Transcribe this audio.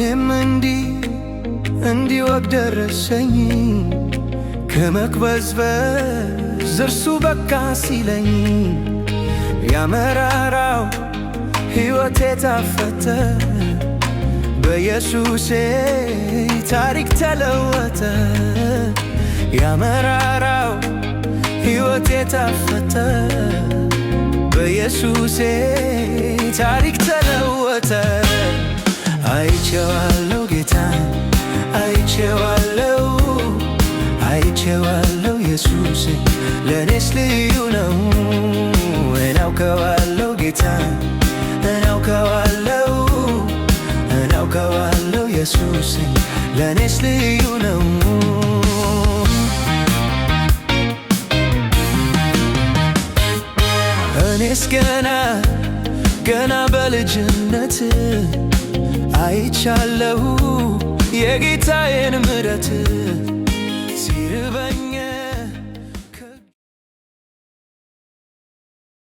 እኔም እንዲወቅ ደረሰኝ ከመቅበዝበዝ እርሱ በቃ ሲለኝ ያመራራው ሕይወቴ ታፈተ በኢየሱሴ ታሪክ ተለወጠ። ያመራራው ሕይወቴ ታፈተ በኢየሱሴ ታሪክ ተለወጠ። አይቼዋለሁ ጌታን አይቼዋለሁ አይቼዋለሁ ኢየሱስ ለኔስ ልዩ ነው። እናውቀዋለሁ ጌታን እናውቀዋለሁ ኢየሱስ ለኔስ ልዩ ነው። እኔስ ገና በልጅነት አይቻለሁ የጌታዬን ምሕረት